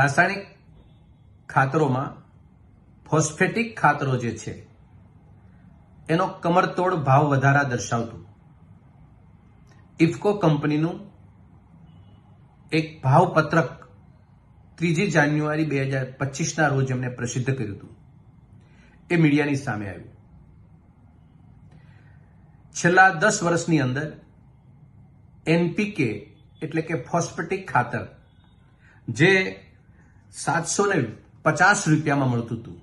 રાસાયણિક ખાતરોમાં ફોસ્ફેટિક ખાતરો જે છે એનો કમરતોડ ભાવ વધારા દર્શાવતું ઇફકો કંપનીનું એક ભાવપત્રક 3 જાન્યુઆરી 2025ના રોજ એમણે પ્રસિદ્ધ કર્યું હતું. એ મીડિયાની સામે આવ્યું. છેલ્લા 10 વર્ષની અંદર એનપીકે એટલે કે ફોસ્ફેટિક ખાતર જે 750 રૂપિયામાં મળતું હતું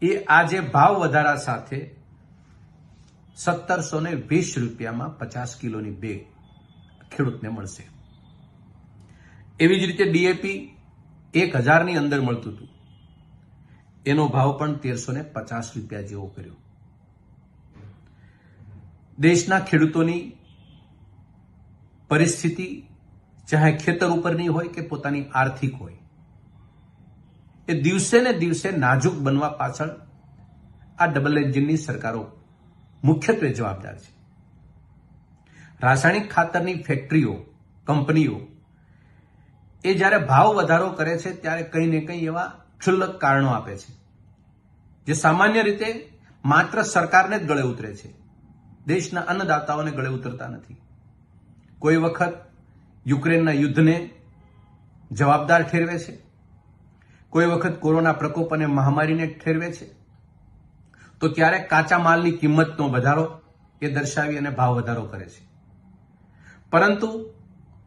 એ આજે ભાવ વધારા સાથે 1720 રૂપિયામાં 50 કિલોની બેગ ખેડૂતને મળશે. એવી જ રીતે ડીએપી 1000ની અંદર મળતું હતું, એનો ભાવ પણ 1350 રૂપિયા જેવો કર્યો. દેશના ખેડૂતોની પરિસ્થિતિ ચાહે ખેતર ઉપરની હોય કે પોતાની આર્થિક હોય, એ દિવસે ને દિવસે નાજુક બનવા પાછળ આ ડબલ એન્જિનની સરકારો મુખ્યત્વે જવાબદાર છે. રાસાયણિક ખાતરની ફેક્ટરીઓ, કંપનીઓ એ જ્યારે ભાવ વધારો કરે છે ત્યારે કંઈ ને કંઈ એવા ક્ષુલ્લક કારણો આપે છે જે સામાન્ય રીતે માત્ર સરકારને જ ગળે ઉતરે છે, દેશના અન્નદાતાઓને ગળે ઉતરતા નથી. કોઈ વખત યુક્રેનના યુદ્ધને જવાબદાર ઠેરવે છે, કોઈ વખત કોરોના પ્રકોપ અને મહામારીને ઠેરવે છે, તો ક્યારેક કાચા માલની કિંમતનો વધારો એ દર્શાવી અને ભાવ વધારો કરે છે. પરંતુ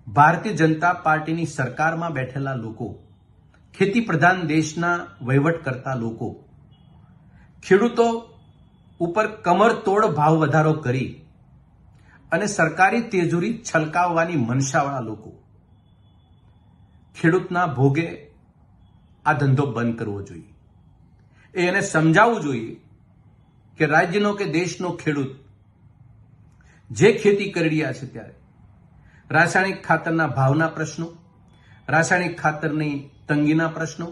ભારતીય જનતા પાર્ટીની સરકારમાં બેઠેલા લોકો, ખેતી પ્રધાન દેશના વહીવટ કરતા લોકો, ખેડૂતો ઉપર કમરતોડ ભાવ વધારો કરી અને સરકારી તિજોરી છલકાવવાની મનસાવાળા લોકો ખેડૂતના ભોગે આ ધંધો બંધ કરવો જોઈએ. એને સમજાવવું જોઈએ કે રાજ્યનો કે દેશનો ખેડૂત જે ખેતી કરી રહ્યા છે ત્યારે રાસાયણિક ખાતરના ભાવના પ્રશ્નો, રાસાયણિક ખાતરની તંગીના પ્રશ્નો,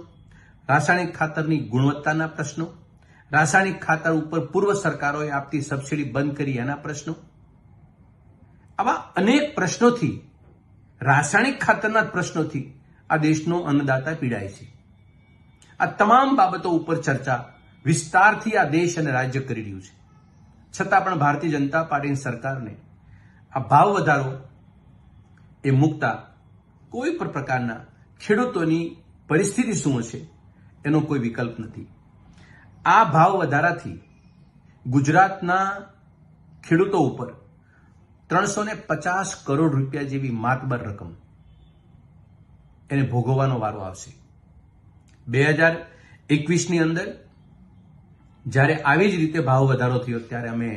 રાસાયણિક ખાતરની ગુણવત્તાના પ્રશ્નો, રાસાયણિક ખાતર ઉપર પૂર્વ સરકારોએ આપતી સબસિડી બંધ કરી એના પ્રશ્નો, આવા અનેક પ્રશ્નોથી, રાસાયણિક ખાતરના પ્રશ્નોથી આ દેશનો અન્નદાતા પીડાય છે. આ તમામ બાબતો ઉપર ચર્ચા વિસ્તારથી આ દેશ અને રાજ્ય કરી રહ્યું છે. છતાં પણ ભારતીય જનતા પાર્ટીની સરકારને આ ભાવ વધારો એ મુકતા કોઈ પણ પ્રકારના ખેડૂતોની પરિસ્થિતિ શું છે એનો કોઈ વિકલ્પ નથી. આ ભાવ વધારાથી ગુજરાતના ખેડૂતો ઉપર 350 કરોડ રૂપિયા જેવી માતબર રકમ એને ભોગવવાનો વારો આવશે. 2021ની અંદર જ્યારે આવી જ રીતે ભાવ વધારો થયો ત્યારે અમે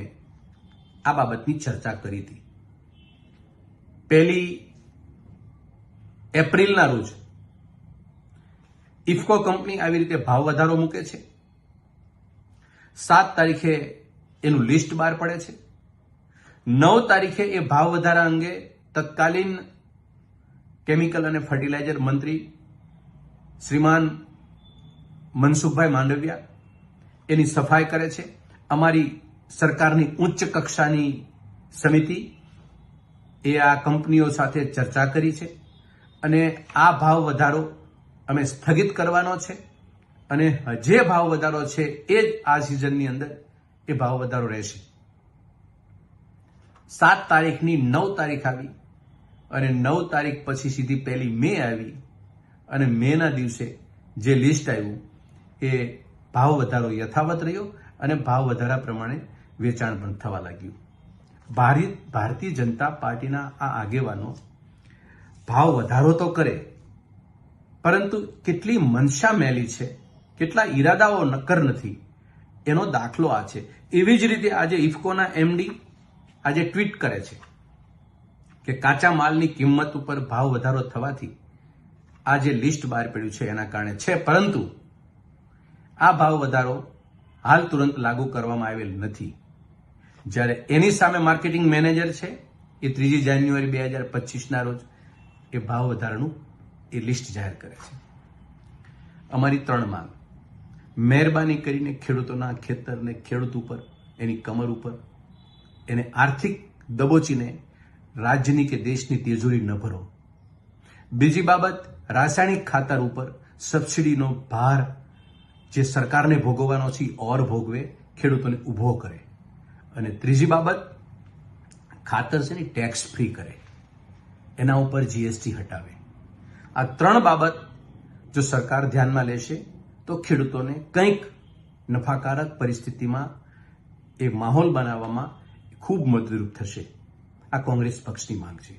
આ બાબતની ચર્ચા કરી હતી. 1 એપ્રિલના રોજ ઇફકો કંપની આવી રીતે ભાવ વધારો મૂકે છે. 7 તારીખે એનું લિસ્ટ બહાર પડે છે. 9 તારીખે એ ભાવ વધારા અંગે તત્કાલીન કેમિકલ અને ફર્ટિલાઇઝર મંત્રી શ્રીમાન મનસુખભાઈ માંડવિયા એની સફાઈ કરે છે. અમારી સરકારની ઉચ્ચ કક્ષાની સમિતિ એ આ કંપનીઓ સાથે ચર્ચા કરી છે અને આ ભાવ વધારો અમે સ્થગિત કરવાનો છે અને જે ભાવ વધારો છે એ જ આ સિઝનની અંદર એ ભાવ વધારો રહેશે. 7 તારીખની 9 તારીખ આવી અને 9 તારીખ પછી સીધી 1 મે આવી અને મેના દિવસે જે લિસ્ટ આવ્યું એ ભાવ વધારો યથાવત રહ્યો અને ભાવ વધારા પ્રમાણે વેચાણ પણ થવા લાગ્યું. ભારતીય જનતા પાર્ટીના આ આગેવાનો ભાવ વધારો તો કરે, પરંતુ કેટલી મનસા મેલી છે, કેટલા ઈરાદાઓ નક્કર નથી, એનો દાખલો આ છે. એવી જ રીતે આજે ઇફકોના એમડી આજે ટ્વીટ કરે છે કે કાચા માલની કિંમત ઉપર ભાવ વધારો થવાથી આ જે લિસ્ટ બહાર પડ્યું છે એના કારણે છે, પરંતુ આ ભાવ વધારો હાલ તુરંત લાગુ કરવામાં આવેલ નથી. જ્યારે એની સામે માર્કેટિંગ મેનેજર છે એ 3 જાન્યુઆરી 2025ના રોજ એ ભાવ વધારાનું એ લિસ્ટ જાહેર કરે છે. અમારી 3 માંગ: મહેરબાની કરીને ખેડૂતોના ખેતરને ખેડૂત ઉપર, એની કમર ઉપર એને આર્થિક દબોચીને રાજ્યની કે દેશની તિજોરી ન ભરો. બીજી બાબત, રાસાયણિક ખાતર ઉપર સબસિડીનો ભાર જે સરકારને ભોગવવાનો છે ઓર ભોગવે, ખેડૂતોને ઊભો કરે. અને ત્રીજી બાબત, ખાતર છે ને ટેક્સ ફ્રી કરે, એના ઉપર જીએસટી હટાવે. આ 3 બાબત જો સરકાર ધ્યાનમાં લેશે તો ખેડૂતોને કંઈક નફાકારક પરિસ્થિતિમાં એ માહોલ બનાવવામાં ખૂબ મદદરૂપ થશે. આ કોંગ્રેસ પક્ષની માંગ છે.